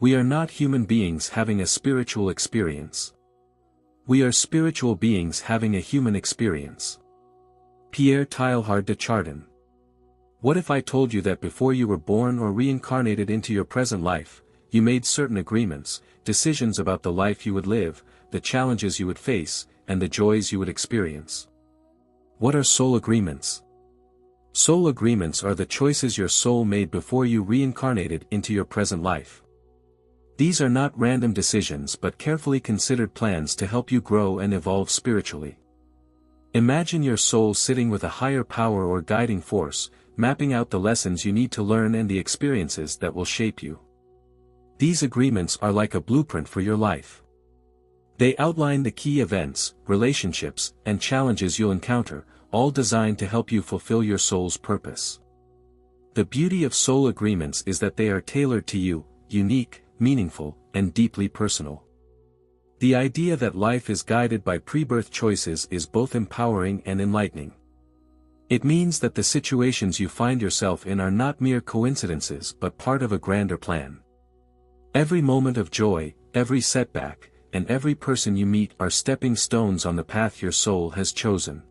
We are not human beings having a spiritual experience. We are spiritual beings having a human experience. Pierre Teilhard de Chardin. What if I told you that before you were born or reincarnated into your present life, you made certain agreements, decisions about the life you would live, the challenges you would face, and the joys you would experience? What are soul agreements? Soul agreements are the choices your soul made before you reincarnated into your present life. These are not random decisions but carefully considered plans to help you grow and evolve spiritually. Imagine your soul sitting with a higher power or guiding force, mapping out the lessons you need to learn and the experiences that will shape you. These agreements are like a blueprint for your life. They outline the key events, relationships, and challenges you'll encounter, all designed to help you fulfill your soul's purpose. The beauty of soul agreements is that they are tailored to you, unique, meaningful, and deeply personal. The idea that life is guided by pre-birth choices is both empowering and enlightening. It means that the situations you find yourself in are not mere coincidences but part of a grander plan. Every moment of joy, every setback, and every person you meet are stepping stones on the path your soul has chosen.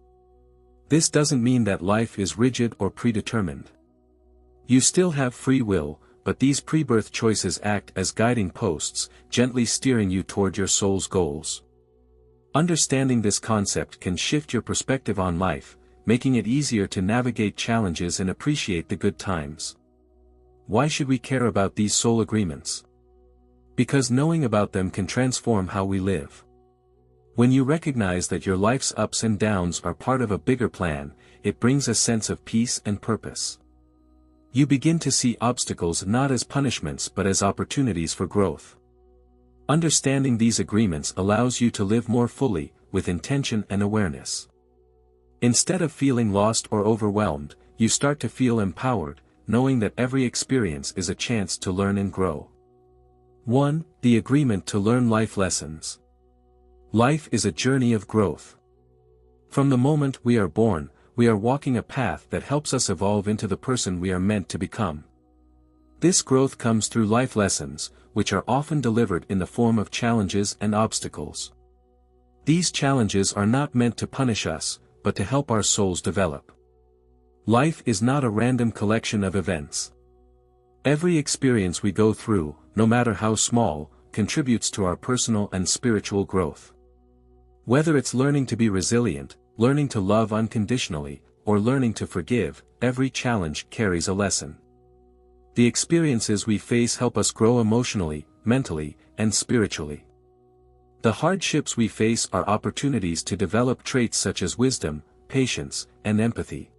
This doesn't mean that life is rigid or predetermined. You still have free will, but these pre-birth choices act as guiding posts, gently steering you toward your soul's goals. Understanding this concept can shift your perspective on life, making it easier to navigate challenges and appreciate the good times. Why should we care about these soul agreements? Because knowing about them can transform how we live. When you recognize that your life's ups and downs are part of a bigger plan, it brings a sense of peace and purpose. You begin to see obstacles not as punishments but as opportunities for growth. Understanding these agreements allows you to live more fully, with intention and awareness. Instead of feeling lost or overwhelmed, you start to feel empowered, knowing that every experience is a chance to learn and grow. 1. The agreement to learn life lessons. Life is a journey of growth. From the moment we are born, we are walking a path that helps us evolve into the person we are meant to become. This growth comes through life lessons, which are often delivered in the form of challenges and obstacles. These challenges are not meant to punish us, but to help our souls develop. Life is not a random collection of events. Every experience we go through, no matter how small, contributes to our personal and spiritual growth. Whether it's learning to be resilient, learning to love unconditionally, or learning to forgive, every challenge carries a lesson. The experiences we face help us grow emotionally, mentally, and spiritually. The hardships we face are opportunities to develop traits such as wisdom, patience, and empathy.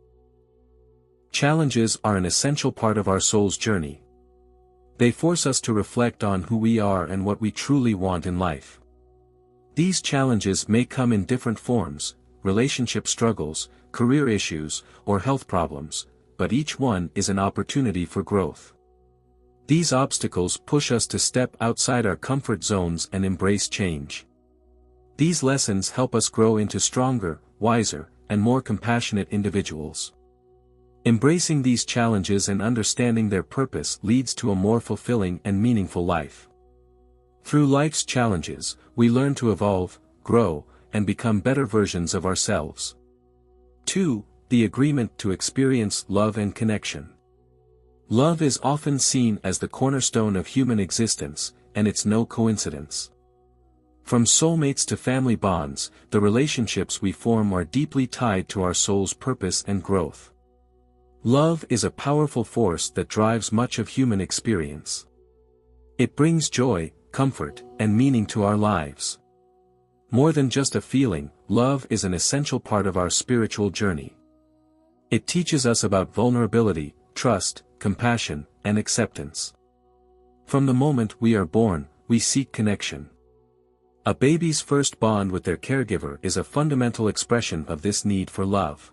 Challenges are an essential part of our soul's journey. They force us to reflect on who we are and what we truly want in life. These challenges may come in different forms: relationship struggles, career issues, or health problems, but each one is an opportunity for growth. These obstacles push us to step outside our comfort zones and embrace change. These lessons help us grow into stronger, wiser, and more compassionate individuals. Embracing these challenges and understanding their purpose leads to a more fulfilling and meaningful life. Through life's challenges, we learn to evolve, grow, and become better versions of ourselves. 2. The agreement to experience love and connection. Love is often seen as the cornerstone of human existence, and it's no coincidence. From soulmates to family bonds, the relationships we form are deeply tied to our soul's purpose and growth. Love is a powerful force that drives much of human experience. It brings joy, comfort, and meaning to our lives. More than just a feeling, love is an essential part of our spiritual journey. It teaches us about vulnerability, trust, compassion, and acceptance. From the moment we are born, we seek connection. A baby's first bond with their caregiver is a fundamental expression of this need for love.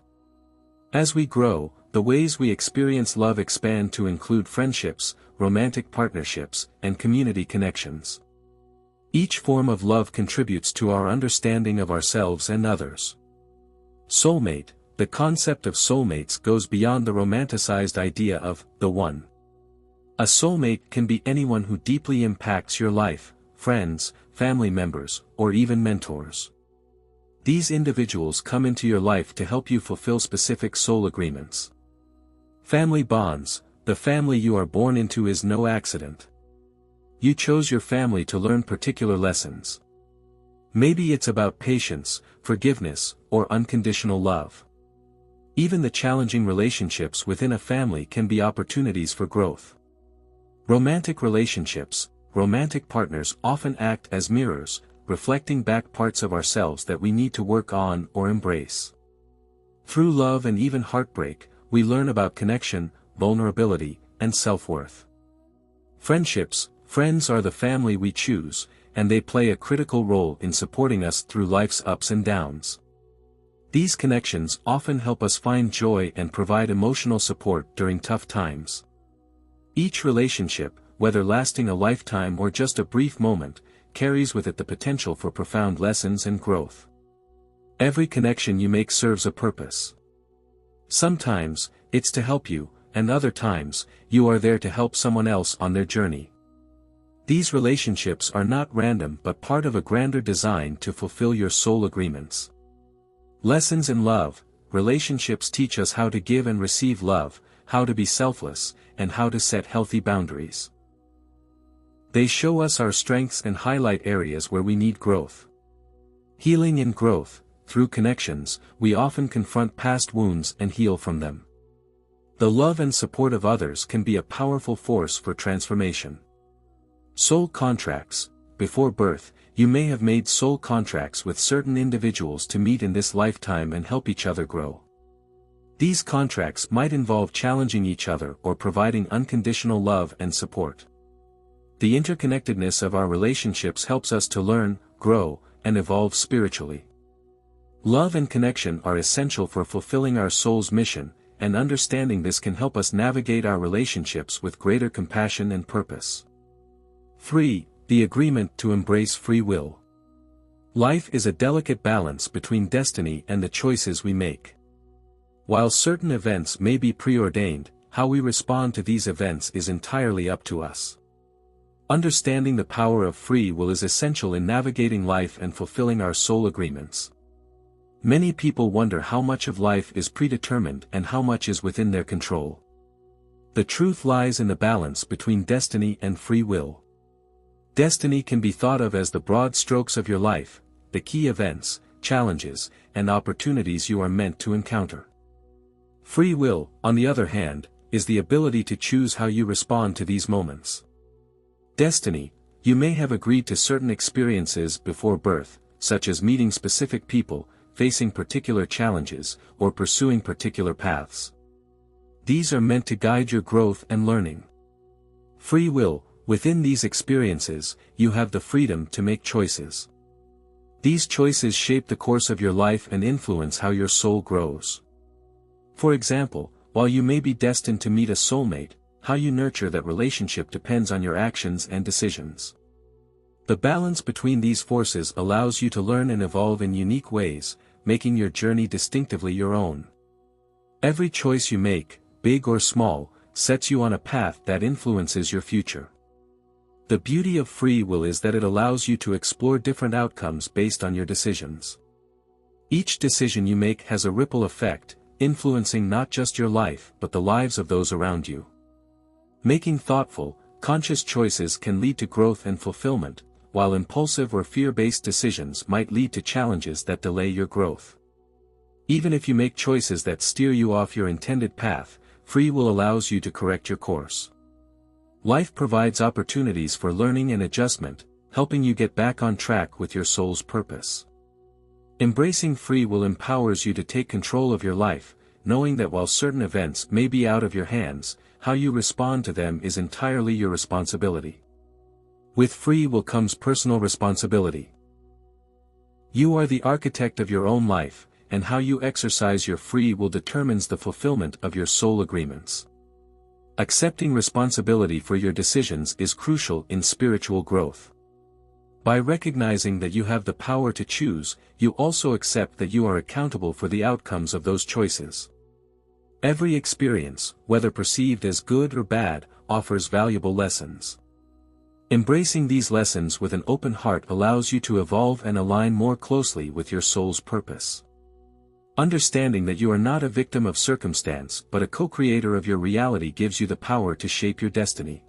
As we grow, the ways we experience love expand to include friendships, romantic partnerships, and community connections. Each form of love contributes to our understanding of ourselves and others. Soulmate. The concept of soulmates goes beyond the romanticized idea of the one. A soulmate can be anyone who deeply impacts your life, friends, family members, or even mentors. These individuals come into your life to help you fulfill specific soul agreements. Family bonds. The family you are born into is no accident. You chose your family to learn particular lessons. Maybe it's about patience, forgiveness, or unconditional love. Even the challenging relationships within a family can be opportunities for growth. Romantic relationships. Romantic partners often act as mirrors, reflecting back parts of ourselves that we need to work on or embrace. Through love and even heartbreak, we learn about connection, vulnerability, and self-worth. Friendships. Friends are the family we choose, and they play a critical role in supporting us through life's ups and downs. These connections often help us find joy and provide emotional support during tough times. Each relationship, whether lasting a lifetime or just a brief moment, carries with it the potential for profound lessons and growth. Every connection you make serves a purpose. Sometimes, it's to help you, and other times, you are there to help someone else on their journey. These relationships are not random but part of a grander design to fulfill your soul agreements. Lessons in love. Relationships teach us how to give and receive love, how to be selfless, and how to set healthy boundaries. They show us our strengths and highlight areas where we need growth. Healing and growth. Through connections, we often confront past wounds and heal from them. The love and support of others can be a powerful force for transformation. Soul contracts. Before birth, you may have made soul contracts with certain individuals to meet in this lifetime and help each other grow. These contracts might involve challenging each other or providing unconditional love and support. The interconnectedness of our relationships helps us to learn, grow, and evolve spiritually. Love and connection are essential for fulfilling our soul's mission, and understanding this can help us navigate our relationships with greater compassion and purpose. 3. The agreement to embrace free will. Life is a delicate balance between destiny and the choices we make. While certain events may be preordained, how we respond to these events is entirely up to us. Understanding the power of free will is essential in navigating life and fulfilling our soul agreements. Many people wonder how much of life is predetermined and how much is within their control. The truth lies in the balance between destiny and free will. Destiny can be thought of as the broad strokes of your life, the key events, challenges, and opportunities you are meant to encounter. Free will, on the other hand, is the ability to choose how you respond to these moments. Destiny. You may have agreed to certain experiences before birth, such as meeting specific people, facing particular challenges, or pursuing particular paths. These are meant to guide your growth and learning. Free will. Within these experiences, you have the freedom to make choices. These choices shape the course of your life and influence how your soul grows. For example, while you may be destined to meet a soulmate, how you nurture that relationship depends on your actions and decisions. The balance between these forces allows you to learn and evolve in unique ways, making your journey distinctively your own. Every choice you make, big or small, sets you on a path that influences your future. The beauty of free will is that it allows you to explore different outcomes based on your decisions. Each decision you make has a ripple effect, influencing not just your life but the lives of those around you. Making thoughtful, conscious choices can lead to growth and fulfillment, while impulsive or fear-based decisions might lead to challenges that delay your growth. Even if you make choices that steer you off your intended path, free will allows you to correct your course. Life provides opportunities for learning and adjustment, helping you get back on track with your soul's purpose. Embracing free will empowers you to take control of your life, knowing that while certain events may be out of your hands, how you respond to them is entirely your responsibility. With free will comes personal responsibility. You are the architect of your own life, and how you exercise your free will determines the fulfillment of your soul agreements. Accepting responsibility for your decisions is crucial in spiritual growth. By recognizing that you have the power to choose, you also accept that you are accountable for the outcomes of those choices. Every experience, whether perceived as good or bad, offers valuable lessons. Embracing these lessons with an open heart allows you to evolve and align more closely with your soul's purpose. Understanding that you are not a victim of circumstance but a co-creator of your reality gives you the power to shape your destiny.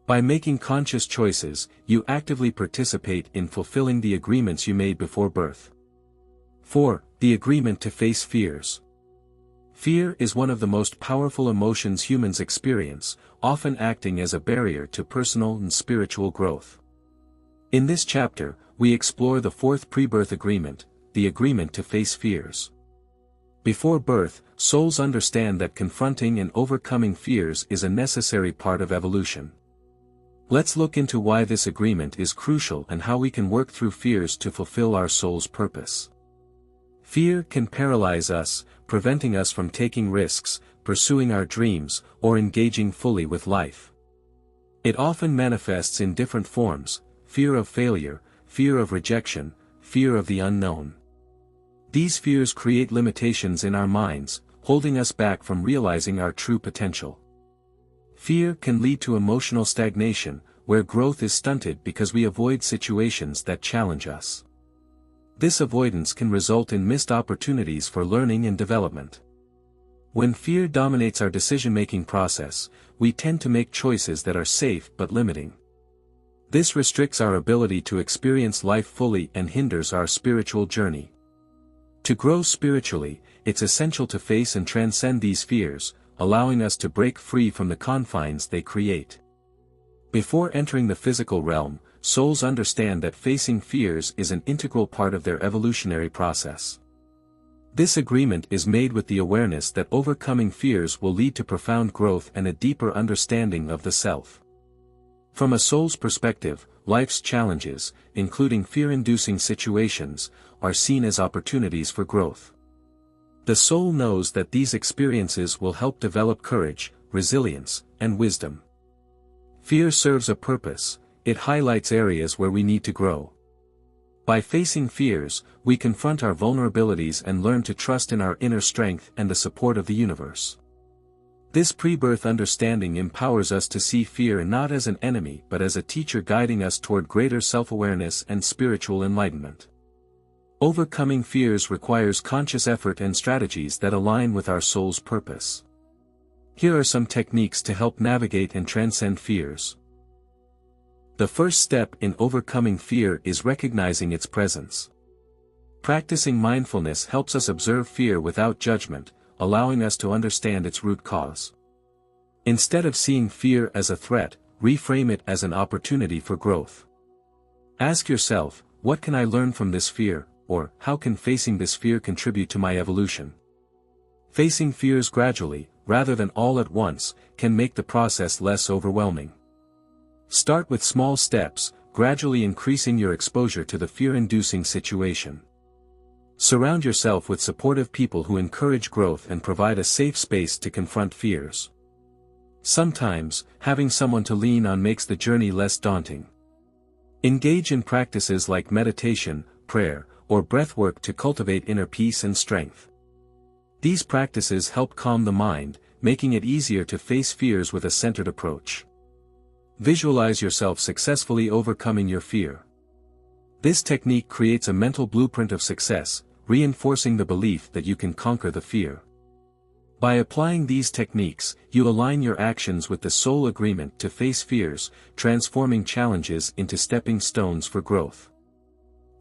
By making conscious choices, you actively participate in fulfilling the agreements you made before birth. 4. The agreement to face fears. Fear is one of the most powerful emotions humans experience, often acting as a barrier to personal and spiritual growth. In this chapter, we explore the fourth pre-birth agreement, the agreement to face fears. Before birth, souls understand that confronting and overcoming fears is a necessary part of evolution. Let's look into why this agreement is crucial and how we can work through fears to fulfill our soul's purpose. Fear can paralyze us, preventing us from taking risks, pursuing our dreams, or engaging fully with life. It often manifests in different forms: fear of failure, fear of rejection, fear of the unknown. These fears create limitations in our minds, holding us back from realizing our true potential. Fear can lead to emotional stagnation, where growth is stunted because we avoid situations that challenge us. This avoidance can result in missed opportunities for learning and development. When fear dominates our decision-making process, we tend to make choices that are safe but limiting. This restricts our ability to experience life fully and hinders our spiritual journey. To grow spiritually, it's essential to face and transcend these fears, allowing us to break free from the confines they create. Before entering the physical realm, souls understand that facing fears is an integral part of their evolutionary process. This agreement is made with the awareness that overcoming fears will lead to profound growth and a deeper understanding of the self. From a soul's perspective, life's challenges, including fear-inducing situations, are seen as opportunities for growth. The soul knows that these experiences will help develop courage, resilience, and wisdom. Fear serves a purpose: it highlights areas where we need to grow. By facing fears, we confront our vulnerabilities and learn to trust in our inner strength and the support of the universe. This pre-birth understanding empowers us to see fear not as an enemy but as a teacher guiding us toward greater self-awareness and spiritual enlightenment. Overcoming fears requires conscious effort and strategies that align with our soul's purpose. Here are some techniques to help navigate and transcend fears. The first step in overcoming fear is recognizing its presence. Practicing mindfulness helps us observe fear without judgment, allowing us to understand its root cause. Instead of seeing fear as a threat, reframe it as an opportunity for growth. Ask yourself, what can I learn from this fear, or how can facing this fear contribute to my evolution? Facing fears gradually, rather than all at once, can make the process less overwhelming. Start with small steps, gradually increasing your exposure to the fear-inducing situation. Surround yourself with supportive people who encourage growth and provide a safe space to confront fears. Sometimes, having someone to lean on makes the journey less daunting. Engage in practices like meditation, prayer, or breathwork to cultivate inner peace and strength. These practices help calm the mind, making it easier to face fears with a centered approach. Visualize yourself successfully overcoming your fear. This technique creates a mental blueprint of success, reinforcing the belief that you can conquer the fear. By applying these techniques, you align your actions with the soul agreement to face fears, transforming challenges into stepping stones for growth.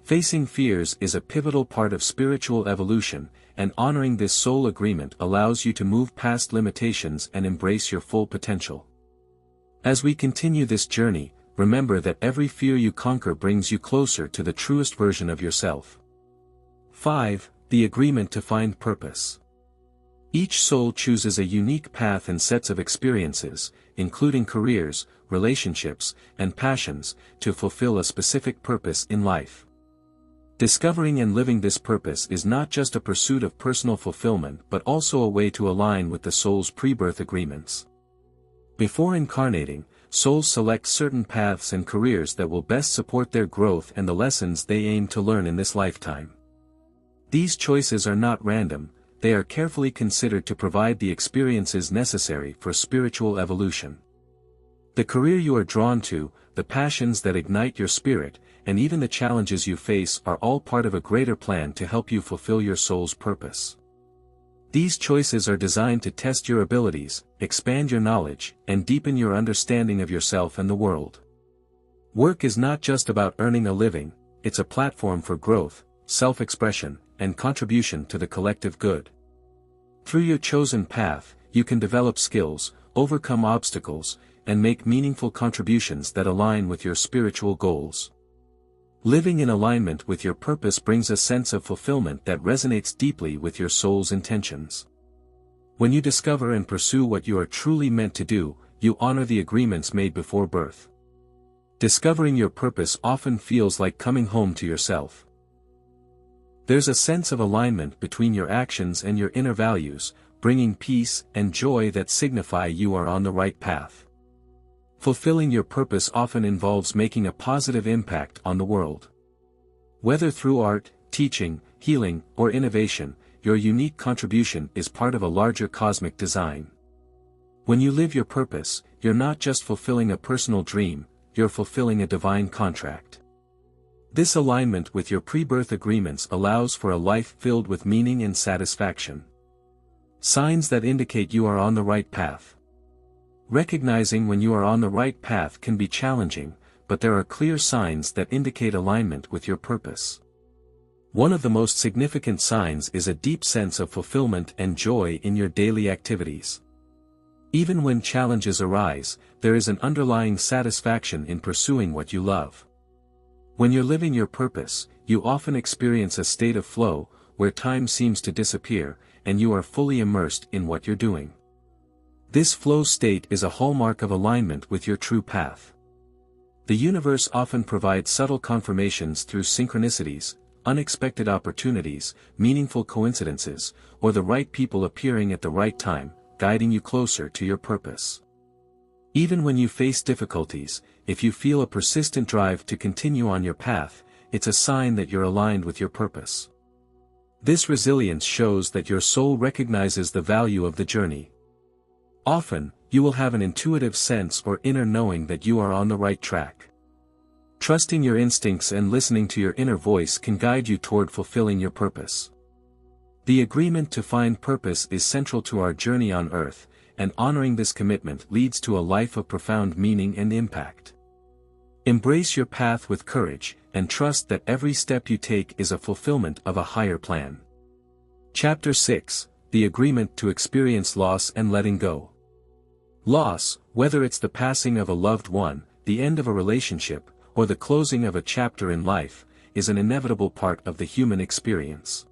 Facing fears is a pivotal part of spiritual evolution, and honoring this soul agreement allows you to move past limitations and embrace your full potential. As we continue this journey, remember that every fear you conquer brings you closer to the truest version of yourself. 5. The agreement to find purpose. Each soul chooses a unique path and sets of experiences, including careers, relationships, and passions, to fulfill a specific purpose in life. Discovering and living this purpose is not just a pursuit of personal fulfillment but also a way to align with the soul's pre-birth agreements. Before incarnating, souls select certain paths and careers that will best support their growth and the lessons they aim to learn in this lifetime. These choices are not random, they are carefully considered to provide the experiences necessary for spiritual evolution. The career you are drawn to, the passions that ignite your spirit, and even the challenges you face are all part of a greater plan to help you fulfill your soul's purpose. These choices are designed to test your abilities, expand your knowledge, and deepen your understanding of yourself and the world. Work is not just about earning a living, it's a platform for growth, self-expression, and contribution to the collective good. Through your chosen path, you can develop skills, overcome obstacles, and make meaningful contributions that align with your spiritual goals. Living in alignment with your purpose brings a sense of fulfillment that resonates deeply with your soul's intentions. When you discover and pursue what you are truly meant to do, you honor the agreements made before birth. Discovering your purpose often feels like coming home to yourself. There's a sense of alignment between your actions and your inner values, bringing peace and joy that signify you are on the right path. Fulfilling your purpose often involves making a positive impact on the world. Whether through art, teaching, healing, or innovation, your unique contribution is part of a larger cosmic design. When you live your purpose, you're not just fulfilling a personal dream, you're fulfilling a divine contract. This alignment with your pre-birth agreements allows for a life filled with meaning and satisfaction. Signs that indicate you are on the right path. Recognizing when you are on the right path can be challenging, but there are clear signs that indicate alignment with your purpose. One of the most significant signs is a deep sense of fulfillment and joy in your daily activities. Even when challenges arise, there is an underlying satisfaction in pursuing what you love. When you're living your purpose, you often experience a state of flow, where time seems to disappear, and you are fully immersed in what you're doing. This flow state is a hallmark of alignment with your true path. The universe often provides subtle confirmations through synchronicities, unexpected opportunities, meaningful coincidences, or the right people appearing at the right time, guiding you closer to your purpose. Even when you face difficulties, if you feel a persistent drive to continue on your path, it's a sign that you're aligned with your purpose. This resilience shows that your soul recognizes the value of the journey. Often, you will have an intuitive sense or inner knowing that you are on the right track. Trusting your instincts and listening to your inner voice can guide you toward fulfilling your purpose. The agreement to find purpose is central to our journey on earth, and honoring this commitment leads to a life of profound meaning and impact. Embrace your path with courage, and trust that every step you take is a fulfillment of a higher plan. Chapter 6: The Agreement to Experience Loss and Letting Go. Loss, whether it's the passing of a loved one, the end of a relationship, or the closing of a chapter in life, is an inevitable part of the human experience.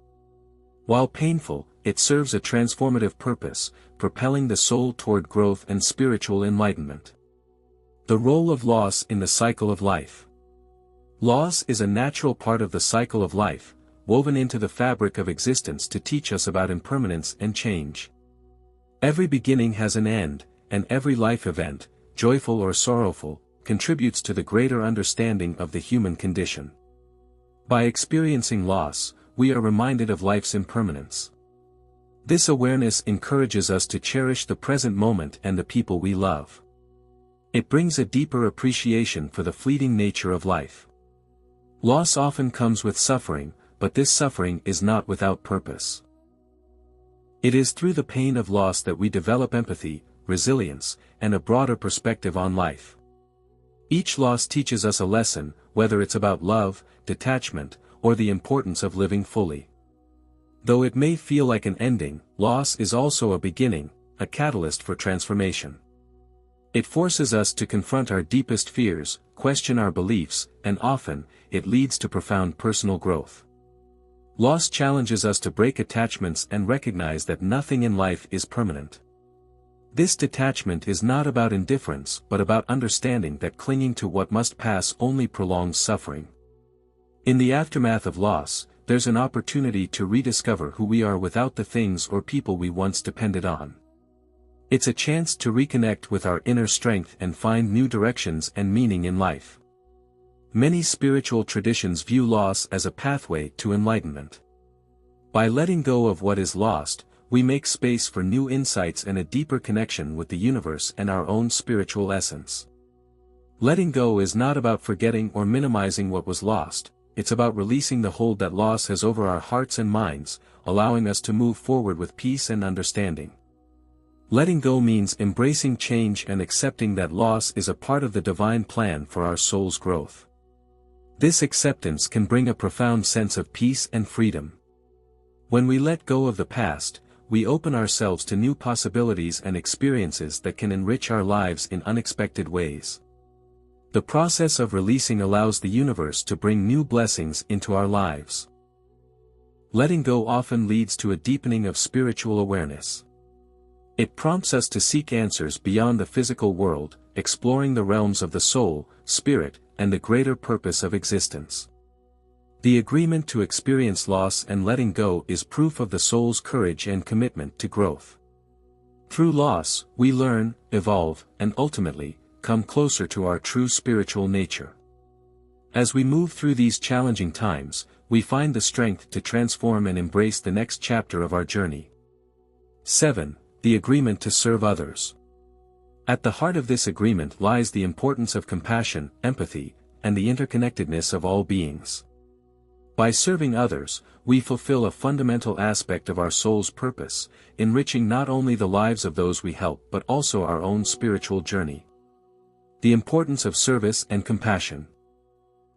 While painful, it serves a transformative purpose, propelling the soul toward growth and spiritual enlightenment. The role of loss in the cycle of life. Loss is a natural part of the cycle of life, woven into the fabric of existence to teach us about impermanence and change. Every beginning has an end, and every life event, joyful or sorrowful, contributes to the greater understanding of the human condition. By experiencing loss, we are reminded of life's impermanence. This awareness encourages us to cherish the present moment and the people we love. It brings a deeper appreciation for the fleeting nature of life. Loss often comes with suffering, but this suffering is not without purpose. It is through the pain of loss that we develop empathy, resilience, and a broader perspective on life. Each loss teaches us a lesson, whether it's about love, detachment, or the importance of living fully. Though it may feel like an ending, loss is also a beginning, a catalyst for transformation. It forces us to confront our deepest fears, question our beliefs, and often, it leads to profound personal growth. Loss challenges us to break attachments and recognize that nothing in life is permanent. This detachment is not about indifference but about understanding that clinging to what must pass only prolongs suffering. In the aftermath of loss, there's an opportunity to rediscover who we are without the things or people we once depended on. It's a chance to reconnect with our inner strength and find new directions and meaning in life. Many spiritual traditions view loss as a pathway to enlightenment. By letting go of what is lost, we make space for new insights and a deeper connection with the universe and our own spiritual essence. Letting go is not about forgetting or minimizing what was lost, it's about releasing the hold that loss has over our hearts and minds, allowing us to move forward with peace and understanding. Letting go means embracing change and accepting that loss is a part of the divine plan for our soul's growth. This acceptance can bring a profound sense of peace and freedom. When we let go of the past, we open ourselves to new possibilities and experiences that can enrich our lives in unexpected ways. The process of releasing allows the universe to bring new blessings into our lives. Letting go often leads to a deepening of spiritual awareness. It prompts us to seek answers beyond the physical world, exploring the realms of the soul, spirit, and the greater purpose of existence. The agreement to experience loss and letting go is proof of the soul's courage and commitment to growth. Through loss, we learn, evolve, and ultimately, come closer to our true spiritual nature. As we move through these challenging times, we find the strength to transform and embrace the next chapter of our journey. 7. The agreement to serve others. At the heart of this agreement lies the importance of compassion, empathy, and the interconnectedness of all beings. By serving others, we fulfill a fundamental aspect of our soul's purpose, enriching not only the lives of those we help but also our own spiritual journey. The importance of service and compassion.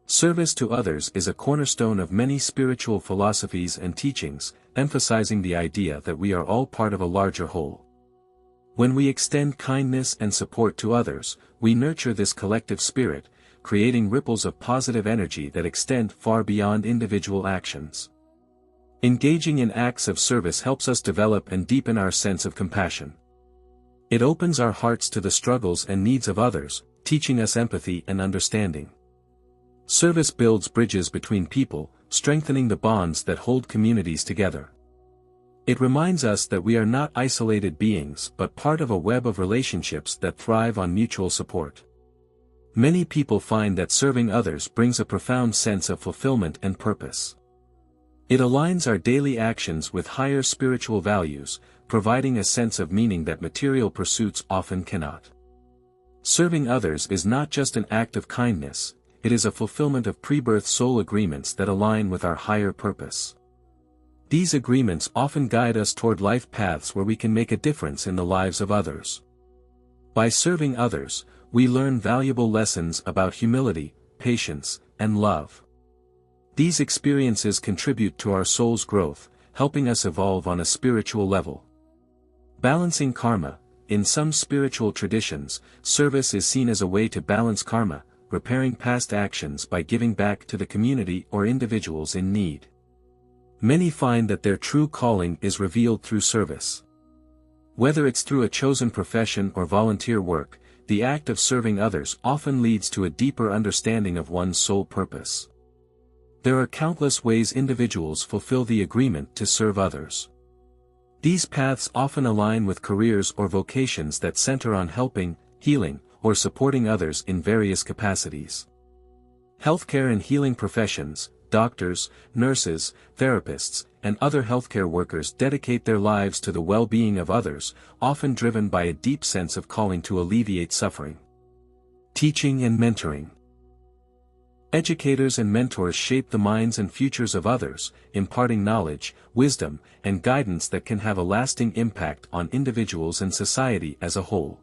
Service to others is a cornerstone of many spiritual philosophies and teachings, emphasizing the idea that we are all part of a larger whole. When we extend kindness and support to others, we nurture this collective spirit, creating ripples of positive energy that extend far beyond individual actions. Engaging in acts of service helps us develop and deepen our sense of compassion. It opens our hearts to the struggles and needs of others, teaching us empathy and understanding. Service builds bridges between people, strengthening the bonds that hold communities together. It reminds us that we are not isolated beings but part of a web of relationships that thrive on mutual support. Many people find that serving others brings a profound sense of fulfillment and purpose. It aligns our daily actions with higher spiritual values, providing a sense of meaning that material pursuits often cannot. Serving others is not just an act of kindness, it is a fulfillment of pre-birth soul agreements that align with our higher purpose. These agreements often guide us toward life paths where we can make a difference in the lives of others. By serving others, we learn valuable lessons about humility, patience, and love. These experiences contribute to our soul's growth, helping us evolve on a spiritual level. Balancing karma. In some spiritual traditions, service is seen as a way to balance karma, repairing past actions by giving back to the community or individuals in need. Many find that their true calling is revealed through service. Whether it's through a chosen profession or volunteer work, the act of serving others often leads to a deeper understanding of one's soul purpose. There are countless ways individuals fulfill the agreement to serve others. These paths often align with careers or vocations that center on helping, healing, or supporting others in various capacities. Healthcare and healing professions, doctors, nurses, therapists, and other healthcare workers dedicate their lives to the well-being of others, often driven by a deep sense of calling to alleviate suffering. Teaching and mentoring. Educators and mentors shape the minds and futures of others, imparting knowledge, wisdom, and guidance that can have a lasting impact on individuals and society as a whole.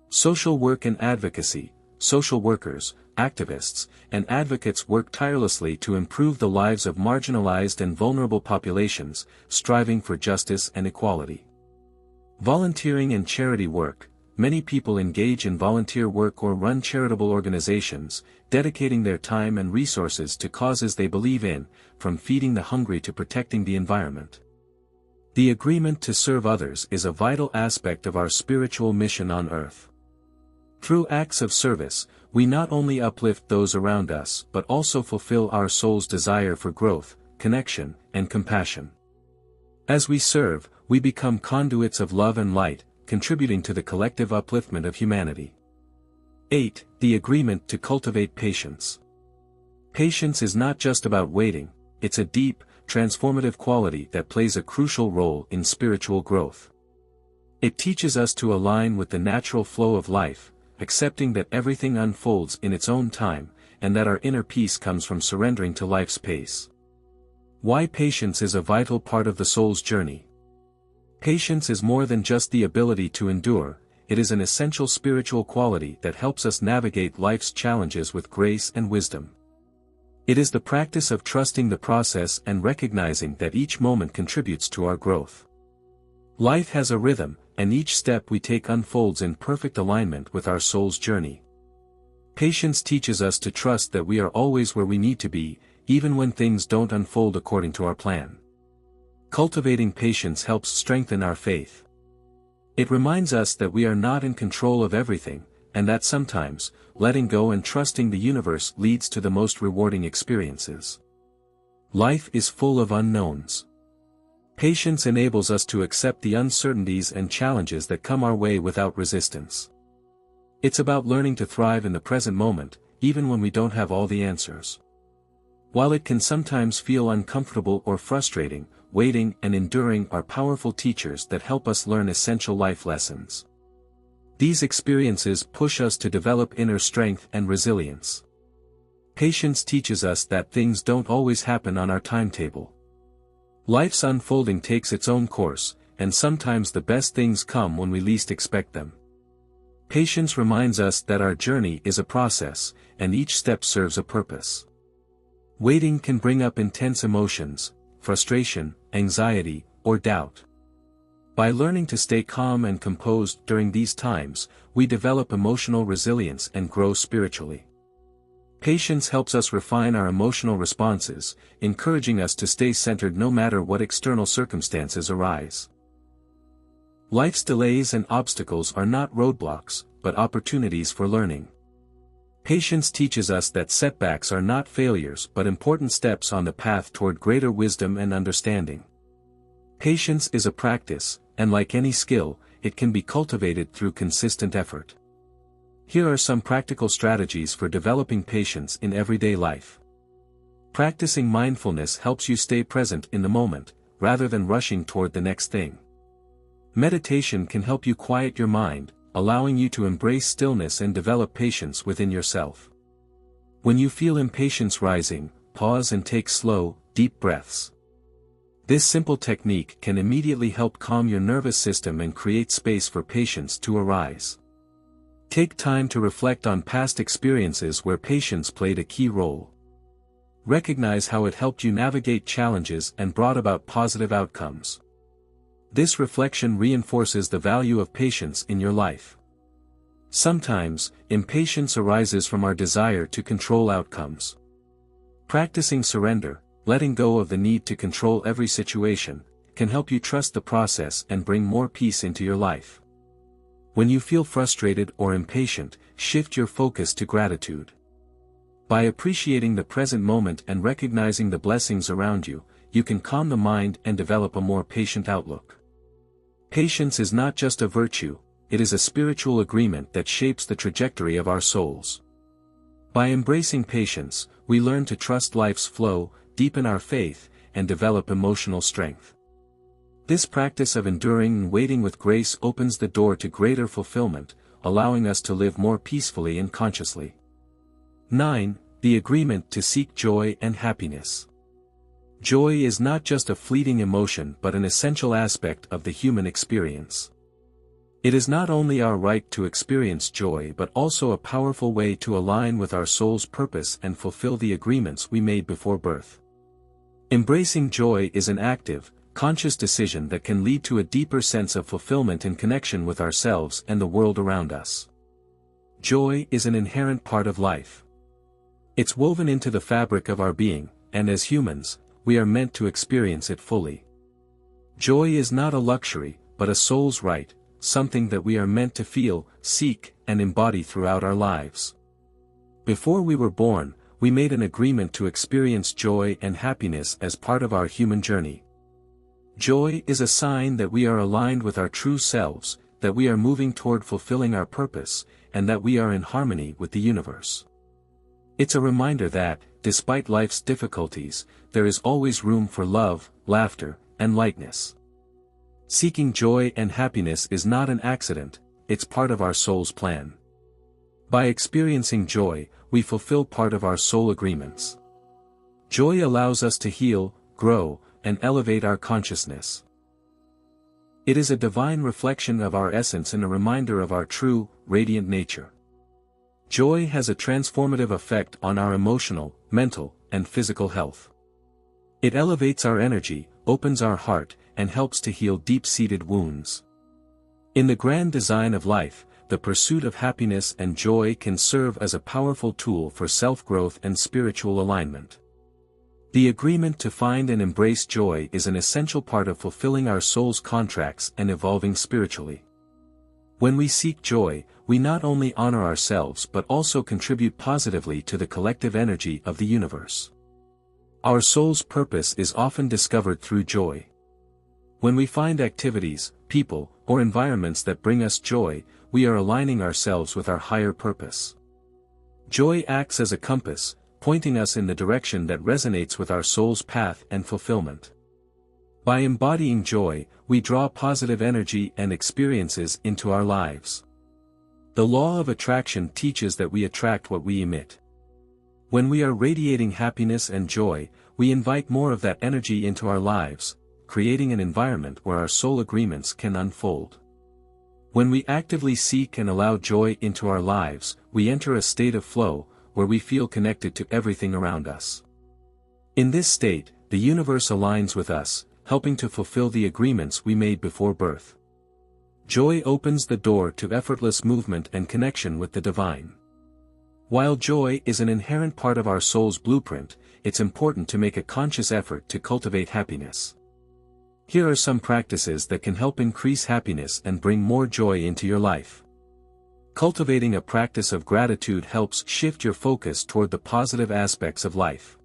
Social work and advocacy. Social workers, activists, and advocates work tirelessly to improve the lives of marginalized and vulnerable populations, striving for justice and equality. Volunteering and charity work. Many people engage in volunteer work or run charitable organizations, dedicating their time and resources to causes they believe in, from feeding the hungry to protecting the environment. The agreement to serve others is a vital aspect of our spiritual mission on earth. Through acts of service, we not only uplift those around us but also fulfill our soul's desire for growth, connection, and compassion. As we serve, we become conduits of love and light, contributing to the collective upliftment of humanity. 8. The agreement to cultivate patience. Patience is not just about waiting, it's a deep, transformative quality that plays a crucial role in spiritual growth. It teaches us to align with the natural flow of life, accepting that everything unfolds in its own time, and that our inner peace comes from surrendering to life's pace. Why patience is a vital part of the soul's journey. Patience is more than just the ability to endure, it is an essential spiritual quality that helps us navigate life's challenges with grace and wisdom. It is the practice of trusting the process and recognizing that each moment contributes to our growth. Life has a rhythm, and each step we take unfolds in perfect alignment with our soul's journey. Patience teaches us to trust that we are always where we need to be, even when things don't unfold according to our plan. Cultivating patience helps strengthen our faith. It reminds us that we are not in control of everything, and that sometimes, letting go and trusting the universe leads to the most rewarding experiences. Life is full of unknowns. Patience enables us to accept the uncertainties and challenges that come our way without resistance. It's about learning to thrive in the present moment, even when we don't have all the answers. While it can sometimes feel uncomfortable or frustrating, waiting and enduring are powerful teachers that help us learn essential life lessons. These experiences push us to develop inner strength and resilience. Patience teaches us that things don't always happen on our timetable. Life's unfolding takes its own course, and sometimes the best things come when we least expect them. Patience reminds us that our journey is a process, and each step serves a purpose. Waiting can bring up intense emotions, frustration, anxiety, or doubt. By learning to stay calm and composed during these times, we develop emotional resilience and grow spiritually. Patience helps us refine our emotional responses, encouraging us to stay centered no matter what external circumstances arise. Life's delays and obstacles are not roadblocks, but opportunities for learning. Patience teaches us that setbacks are not failures but important steps on the path toward greater wisdom and understanding. Patience is a practice, and like any skill, it can be cultivated through consistent effort. Here are some practical strategies for developing patience in everyday life. Practicing mindfulness helps you stay present in the moment, rather than rushing toward the next thing. Meditation can help you quiet your mind, allowing you to embrace stillness and develop patience within yourself. When you feel impatience rising, pause and take slow, deep breaths. This simple technique can immediately help calm your nervous system and create space for patience to arise. Take time to reflect on past experiences where patience played a key role. Recognize how it helped you navigate challenges and brought about positive outcomes. This reflection reinforces the value of patience in your life. Sometimes, impatience arises from our desire to control outcomes. Practicing surrender, letting go of the need to control every situation, can help you trust the process and bring more peace into your life. When you feel frustrated or impatient, shift your focus to gratitude. By appreciating the present moment and recognizing the blessings around you, you can calm the mind and develop a more patient outlook. Patience is not just a virtue, it is a spiritual agreement that shapes the trajectory of our souls. By embracing patience, we learn to trust life's flow, deepen our faith, and develop emotional strength. This practice of enduring and waiting with grace opens the door to greater fulfillment, allowing us to live more peacefully and consciously. 9. The agreement to seek joy and happiness. Joy is not just a fleeting emotion but an essential aspect of the human experience. It is not only our right to experience joy but also a powerful way to align with our soul's purpose and fulfill the agreements we made before birth. Embracing joy is an active, conscious decision that can lead to a deeper sense of fulfillment and connection with ourselves and the world around us. Joy is an inherent part of life. It's woven into the fabric of our being, and as humans, we are meant to experience it fully. Joy is not a luxury, but a soul's right, something that we are meant to feel, seek, and embody throughout our lives. Before we were born, we made an agreement to experience joy and happiness as part of our human journey. Joy is a sign that we are aligned with our true selves, that we are moving toward fulfilling our purpose, and that we are in harmony with the universe. It's a reminder that, despite life's difficulties, there is always room for love, laughter, and lightness. Seeking joy and happiness is not an accident, it's part of our soul's plan. By experiencing joy, we fulfill part of our soul agreements. Joy allows us to heal, grow, and elevate our consciousness. It is a divine reflection of our essence and a reminder of our true, radiant nature. Joy has a transformative effect on our emotional, mental, and physical health. It elevates our energy, opens our heart, and helps to heal deep-seated wounds. In the grand design of life, the pursuit of happiness and joy can serve as a powerful tool for self-growth and spiritual alignment. The agreement to find and embrace joy is an essential part of fulfilling our soul's contracts and evolving spiritually. When we seek joy, we not only honor ourselves but also contribute positively to the collective energy of the universe. Our soul's purpose is often discovered through joy. When we find activities, people, or environments that bring us joy, we are aligning ourselves with our higher purpose. Joy acts as a compass, pointing us in the direction that resonates with our soul's path and fulfillment. By embodying joy, we draw positive energy and experiences into our lives. The law of attraction teaches that we attract what we emit. When we are radiating happiness and joy, we invite more of that energy into our lives, creating an environment where our soul agreements can unfold. When we actively seek and allow joy into our lives, we enter a state of flow, where we feel connected to everything around us. In this state, the universe aligns with us, helping to fulfill the agreements we made before birth. Joy opens the door to effortless movement and connection with the divine. While joy is an inherent part of our soul's blueprint, it's important to make a conscious effort to cultivate happiness. Here are some practices that can help increase happiness and bring more joy into your life. Cultivating a practice of gratitude helps shift your focus toward the positive aspects of life.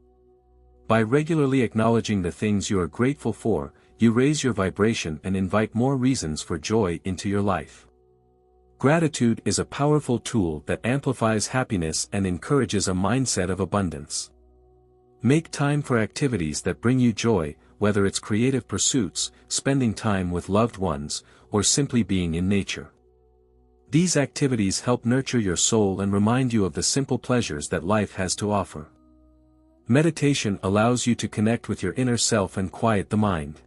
By regularly acknowledging the things you are grateful for, you raise your vibration and invite more reasons for joy into your life. Gratitude is a powerful tool that amplifies happiness and encourages a mindset of abundance. Make time for activities that bring you joy, whether it's creative pursuits, spending time with loved ones, or simply being in nature. These activities help nurture your soul and remind you of the simple pleasures that life has to offer. Meditation allows you to connect with your inner self and quiet the mind.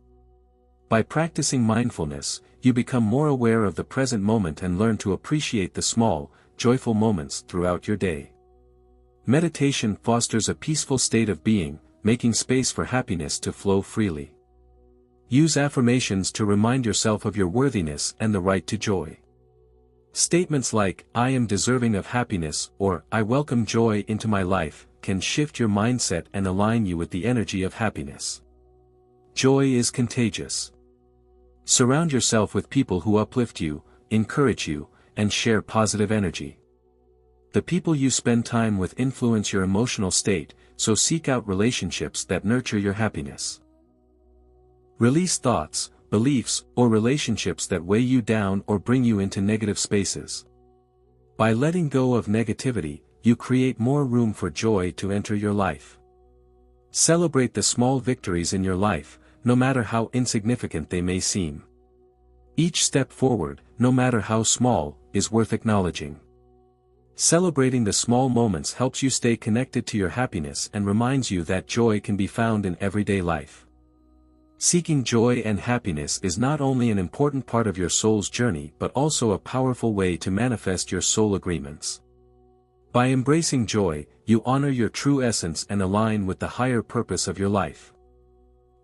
By practicing mindfulness, you become more aware of the present moment and learn to appreciate the small, joyful moments throughout your day. Meditation fosters a peaceful state of being, making space for happiness to flow freely. Use affirmations to remind yourself of your worthiness and the right to joy. Statements like, "I am deserving of happiness," or "I welcome joy into my life," can shift your mindset and align you with the energy of happiness. Joy is contagious. Surround yourself with people who uplift you, encourage you, and share positive energy. The people you spend time with influence your emotional state, so seek out relationships that nurture your happiness. Release thoughts, beliefs, or relationships that weigh you down or bring you into negative spaces. By letting go of negativity, you create more room for joy to enter your life. Celebrate the small victories in your life, no matter how insignificant they may seem. Each step forward, no matter how small, is worth acknowledging. Celebrating the small moments helps you stay connected to your happiness and reminds you that joy can be found in everyday life. Seeking joy and happiness is not only an important part of your soul's journey but also a powerful way to manifest your soul agreements. By embracing joy, you honor your true essence and align with the higher purpose of your life.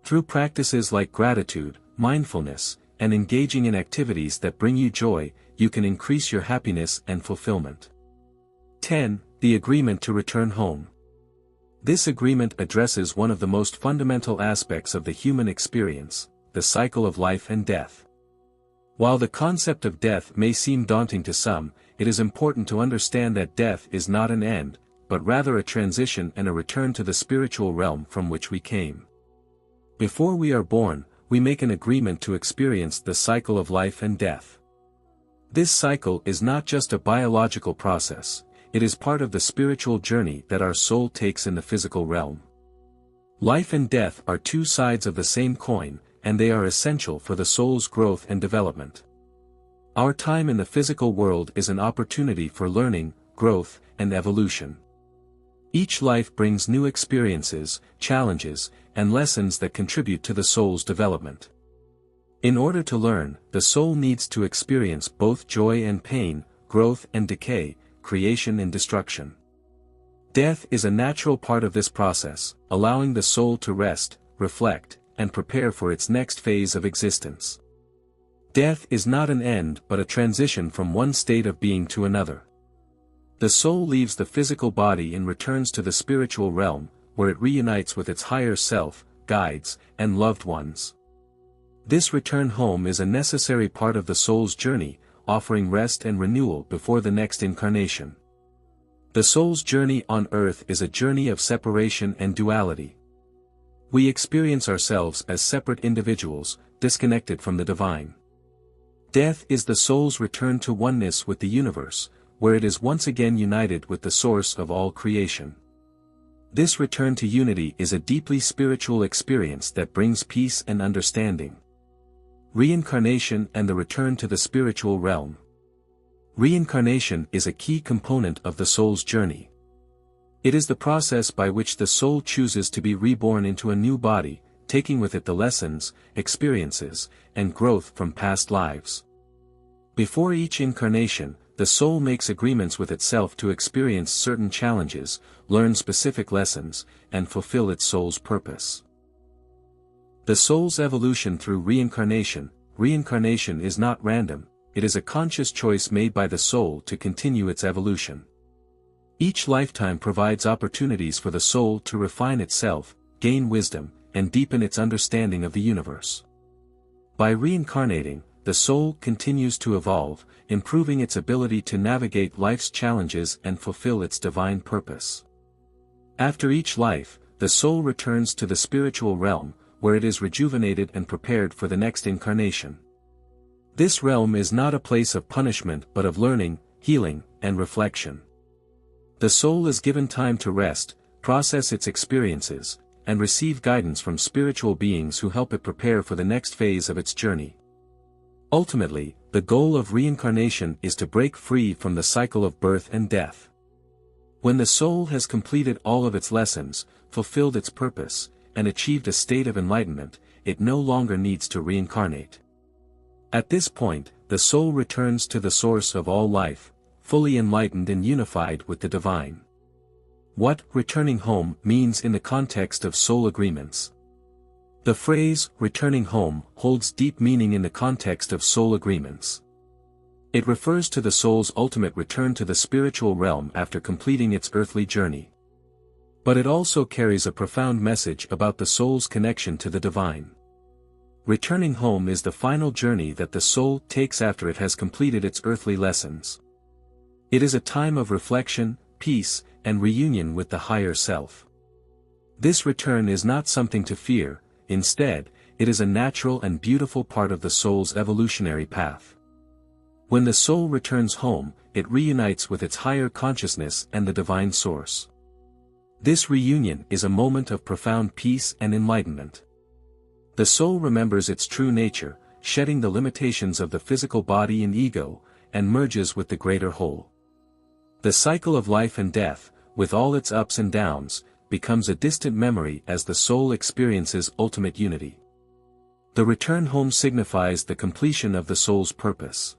Through practices like gratitude, mindfulness, and engaging in activities that bring you joy, you can increase your happiness and fulfillment. 10. The agreement to return home. This agreement addresses one of the most fundamental aspects of the human experience, the cycle of life and death. While the concept of death may seem daunting to some, it is important to understand that death is not an end, but rather a transition and a return to the spiritual realm from which we came. Before we are born, we make an agreement to experience the cycle of life and death. This cycle is not just a biological process, it is part of the spiritual journey that our soul takes in the physical realm. Life and death are two sides of the same coin, and they are essential for the soul's growth and development. Our time in the physical world is an opportunity for learning, growth, and evolution. Each life brings new experiences, challenges, and lessons that contribute to the soul's development. In order to learn, the soul needs to experience both joy and pain, growth and decay, creation and destruction. Death is a natural part of this process, allowing the soul to rest, reflect, and prepare for its next phase of existence. Death is not an end but a transition from one state of being to another. The soul leaves the physical body and returns to the spiritual realm, where it reunites with its higher self, guides, and loved ones. This return home is a necessary part of the soul's journey, offering rest and renewal before the next incarnation. The soul's journey on earth is a journey of separation and duality. We experience ourselves as separate individuals, disconnected from the divine. Death is the soul's return to oneness with the universe, where it is once again united with the source of all creation. This return to unity is a deeply spiritual experience that brings peace and understanding. Reincarnation and the return to the spiritual realm. Reincarnation is a key component of the soul's journey. It is the process by which the soul chooses to be reborn into a new body, taking with it the lessons, experiences, and growth from past lives. Before each incarnation, the soul makes agreements with itself to experience certain challenges, learn specific lessons, and fulfill its soul's purpose. The soul's evolution through reincarnation. Reincarnation is not random, it is a conscious choice made by the soul to continue its evolution. Each lifetime provides opportunities for the soul to refine itself, gain wisdom, and deepen its understanding of the universe. By reincarnating, the soul continues to evolve, improving its ability to navigate life's challenges and fulfill its divine purpose. After each life, the soul returns to the spiritual realm, where it is rejuvenated and prepared for the next incarnation. This realm is not a place of punishment but of learning, healing, and reflection. The soul is given time to rest, process its experiences, and receive guidance from spiritual beings who help it prepare for the next phase of its journey. Ultimately, the goal of reincarnation is to break free from the cycle of birth and death. When the soul has completed all of its lessons, fulfilled its purpose, and achieved a state of enlightenment, it no longer needs to reincarnate. At this point, the soul returns to the source of all life, fully enlightened and unified with the divine. What returning home means in the context of soul agreements. The phrase returning home holds deep meaning in the context of soul agreements. It refers to the soul's ultimate return to the spiritual realm after completing its earthly journey. But it also carries a profound message about the soul's connection to the divine. Returning home is the final journey that the soul takes after it has completed its earthly lessons. It is a time of reflection, peace, and reunion with the higher self. This return is not something to fear, instead, it is a natural and beautiful part of the soul's evolutionary path. When the soul returns home, it reunites with its higher consciousness and the divine source. This reunion is a moment of profound peace and enlightenment. The soul remembers its true nature, shedding the limitations of the physical body and ego, and merges with the greater whole. The cycle of life and death, with all its ups and downs, becomes a distant memory as the soul experiences ultimate unity. The return home signifies the completion of the soul's purpose.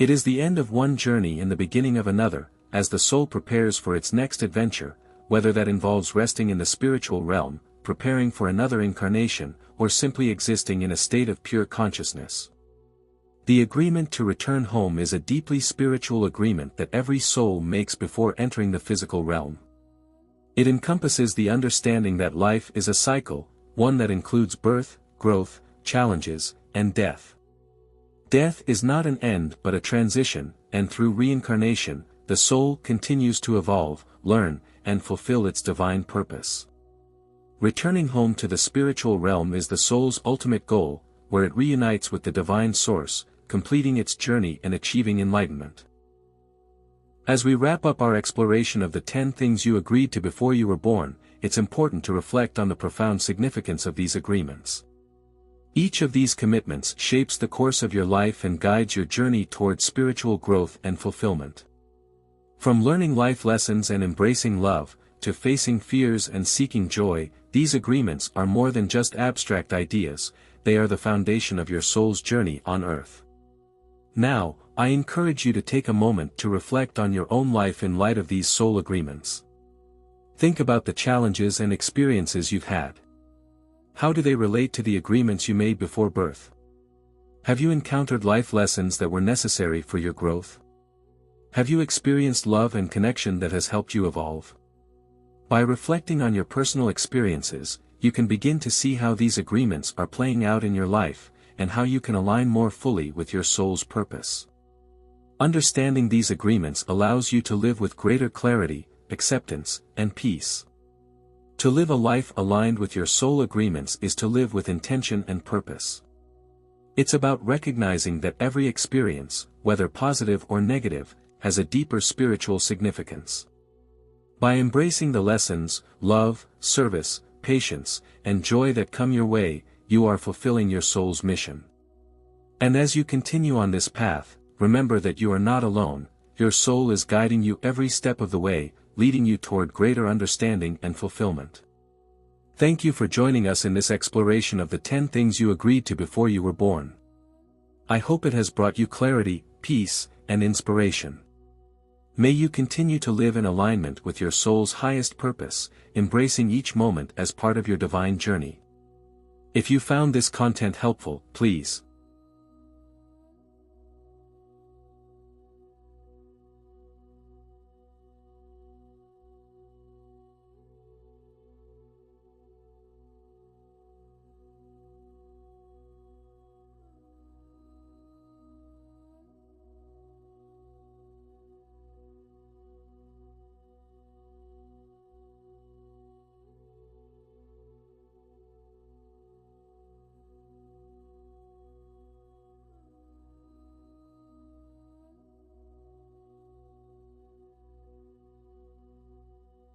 It is the end of one journey and the beginning of another, as the soul prepares for its next adventure, whether that involves resting in the spiritual realm, preparing for another incarnation, or simply existing in a state of pure consciousness. The agreement to return home is a deeply spiritual agreement that every soul makes before entering the physical realm. It encompasses the understanding that life is a cycle, one that includes birth, growth, challenges, and death. Death is not an end but a transition, and through reincarnation, the soul continues to evolve, learn, and fulfill its divine purpose. Returning home to the spiritual realm is the soul's ultimate goal, where it reunites with the divine source, completing its journey and achieving enlightenment. As we wrap up our exploration of the 10 things you agreed to before you were born, it's important to reflect on the profound significance of these agreements. Each of these commitments shapes the course of your life and guides your journey towards spiritual growth and fulfillment. From learning life lessons and embracing love, to facing fears and seeking joy, these agreements are more than just abstract ideas, they are the foundation of your soul's journey on earth. Now, I encourage you to take a moment to reflect on your own life in light of these soul agreements. Think about the challenges and experiences you've had. How do they relate to the agreements you made before birth? Have you encountered life lessons that were necessary for your growth? Have you experienced love and connection that has helped you evolve? By reflecting on your personal experiences, you can begin to see how these agreements are playing out in your life, and how you can align more fully with your soul's purpose. Understanding these agreements allows you to live with greater clarity, acceptance, and peace. To live a life aligned with your soul agreements is to live with intention and purpose. It's about recognizing that every experience, whether positive or negative, has a deeper spiritual significance. By embracing the lessons, love, service, patience, and joy that come your way, you are fulfilling your soul's mission. And as you continue on this path, remember that you are not alone, your soul is guiding you every step of the way, leading you toward greater understanding and fulfillment. Thank you for joining us in this exploration of the 10 things you agreed to before you were born. I hope it has brought you clarity, peace, and inspiration. May you continue to live in alignment with your soul's highest purpose, embracing each moment as part of your divine journey. If you found this content helpful, please